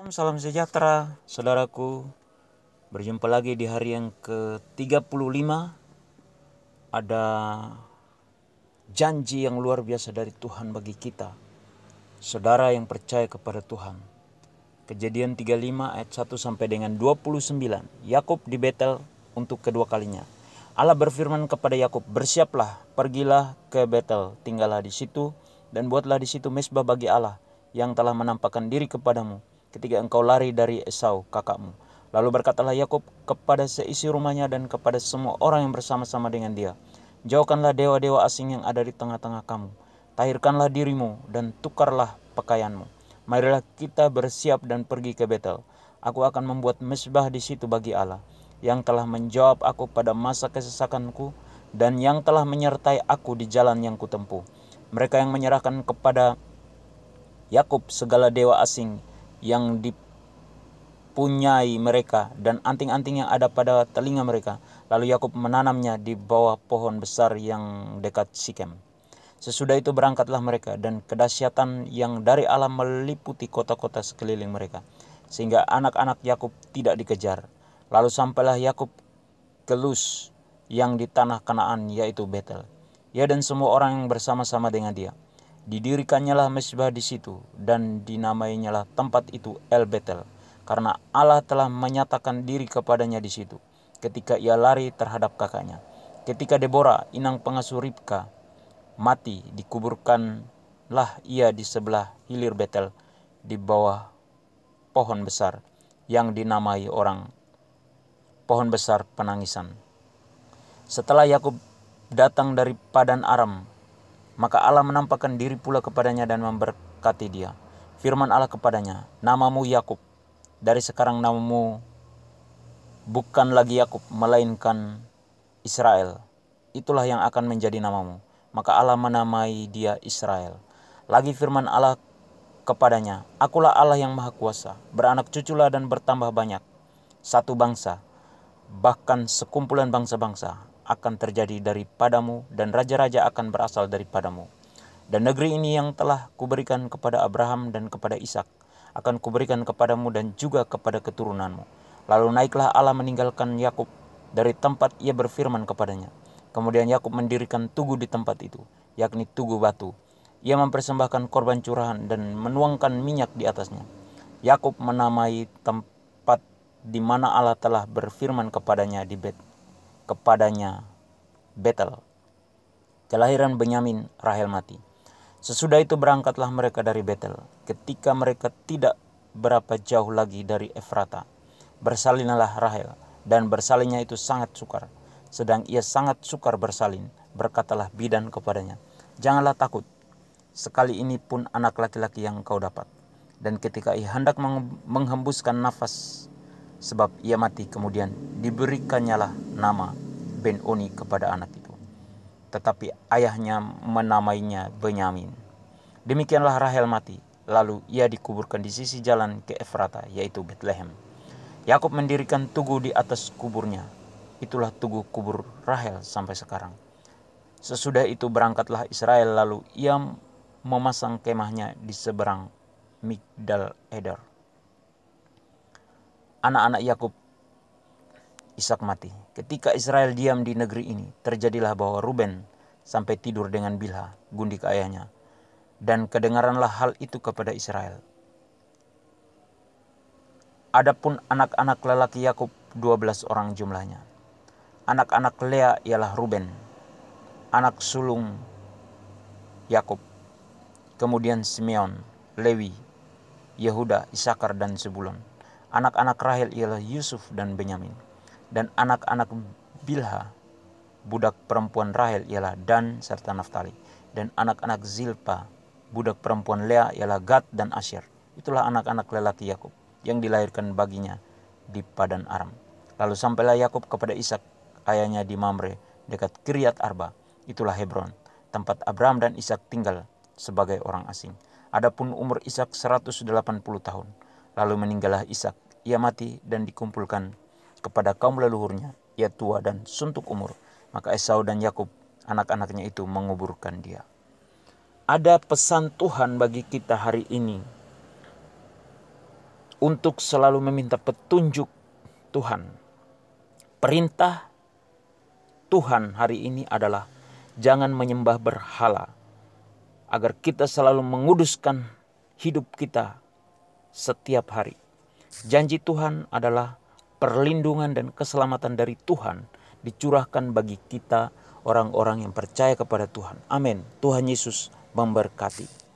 Salam sejahtera, saudaraku. Berjumpa lagi di hari yang ke-35. Ada janji yang luar biasa dari Tuhan bagi kita, saudara yang percaya kepada Tuhan. Kejadian 35 ayat 1 sampai dengan 29. Yakub di Betel untuk kedua kalinya. Allah berfirman kepada Yakub, "Bersiaplah, pergilah ke Betel, tinggallah di situ dan buatlah di situ mezbah bagi Allah yang telah menampakkan diri kepadamu ketika engkau lari dari Esau kakakmu." Lalu berkatalah Yakub kepada seisi rumahnya dan kepada semua orang yang bersama-sama dengan dia, "Jauhkanlah dewa-dewa asing yang ada di tengah-tengah kamu. Tahirkanlah dirimu dan tukarlah pakaianmu. Marilah kita bersiap dan pergi ke Betel. Aku akan membuat mezbah di situ bagi Allah yang telah menjawab aku pada masa kesesakanku dan yang telah menyertai aku di jalan yang kutempuh." Mereka yang menyerahkan kepada Yakub segala dewa asing yang dipunyai mereka dan anting-anting yang ada pada telinga mereka. Lalu Yakub menanamnya di bawah pohon besar yang dekat Sikem. Sesudah itu berangkatlah mereka, dan kedahsyatan yang dari Allah meliputi kota-kota sekeliling mereka, sehingga anak-anak Yakub tidak dikejar. Lalu sampailah Yakub ke Luz yang di tanah Kanaan, yaitu Betel. Ia dan semua orang yang bersama-sama dengan dia. Didirikannyalah mezbah di situ, dan dinamainyalah tempat itu El Betel, karena Allah telah menyatakan diri kepadanya di situ, ketika ia lari terhadap kakaknya. Ketika Deborah, inang pengasuh Ribka, mati, dikuburkanlah ia di sebelah hilir Betel di bawah pohon besar yang dinamai orang pohon besar penangisan. Setelah Yakub datang dari Padan Aram, maka Allah menampakkan diri pula kepadanya dan memberkati dia. Firman Allah kepadanya, "Namamu Yakub, dari sekarang namamu bukan lagi Yakub, melainkan Israel. Itulah yang akan menjadi namamu." Maka Allah menamai dia Israel. Lagi firman Allah kepadanya, "Akulah Allah yang Maha Kuasa, beranak cuculah dan bertambah banyak. Satu bangsa, bahkan sekumpulan bangsa-bangsa akan terjadi daripadamu, dan raja-raja akan berasal daripadamu. Dan negeri ini yang telah kuberikan kepada Abraham dan kepada Ishak akan kuberikan kepadamu dan juga kepada keturunanmu." Lalu naiklah Allah meninggalkan Yakub dari tempat ia berfirman kepadanya. Kemudian Yakub mendirikan tugu di tempat itu, yakni tugu batu. Ia mempersembahkan korban curahan dan menuangkan minyak di atasnya. Yakub menamai tempat di mana Allah telah berfirman kepadanya Betel. Kelahiran Benyamin, Rahel mati. Sesudah itu berangkatlah mereka dari Betel. Ketika mereka tidak berapa jauh lagi dari Efrata, bersalinlah Rahel, dan bersalinnya itu sangat sukar. Sedang ia sangat sukar bersalin, berkatalah bidan kepadanya, "Janganlah takut, sekali ini pun anak laki-laki yang kau dapat." Dan ketika ia hendak menghembuskan nafas, sebab ia mati, kemudian diberikannya nama Ben-Oni kepada anak itu. Tetapi ayahnya menamainya Benyamin. Demikianlah Rahel mati, lalu ia dikuburkan di sisi jalan ke Efrata, yaitu Betlehem. Yakub mendirikan tugu di atas kuburnya. Itulah tugu kubur Rahel sampai sekarang. Sesudah itu berangkatlah Israel, lalu ia memasang kemahnya di seberang Migdal Eder. Anak-anak Yakub Ishak mati. Ketika Israel diam di negeri ini, terjadilah bahwa Ruben sampai tidur dengan Bilha, gundik ayahnya, dan kedengaranlah hal itu kepada Israel. Adapun anak-anak lelaki Yakub 12 orang jumlahnya. Anak-anak Lea ialah Ruben, anak sulung Yakub, kemudian Simeon, Lewi, Yehuda, Isakar, dan Zebulon. Anak-anak Rahel ialah Yusuf dan Benyamin. Dan anak-anak Bilha, budak perempuan Rahel, ialah Dan serta Naftali. Dan anak-anak Zilpa, budak perempuan Lea, ialah Gad dan Asyer. Itulah anak-anak lelaki Yakub yang dilahirkan baginya di Padan Aram. Lalu sampailah Yakub kepada Ishak, ayahnya di Mamre, dekat Kiryat Arba. Itulah Hebron, tempat Abraham dan Ishak tinggal sebagai orang asing. Adapun umur Ishak 180 tahun. Lalu meninggallah Ishak, ia mati dan dikumpulkan kepada kaum leluhurnya. Ia tua dan suntuk umur. Maka Esau dan Yakub, anak-anaknya itu, menguburkan dia. Ada pesan Tuhan bagi kita hari ini. untuk selalu meminta petunjuk Tuhan. Perintah Tuhan hari ini adalah jangan menyembah berhala, agar kita selalu menguduskan hidup kita setiap hari. Janji Tuhan adalah perlindungan dan keselamatan dari Tuhan dicurahkan bagi kita orang-orang yang percaya kepada Tuhan. Amin. Tuhan Yesus memberkati.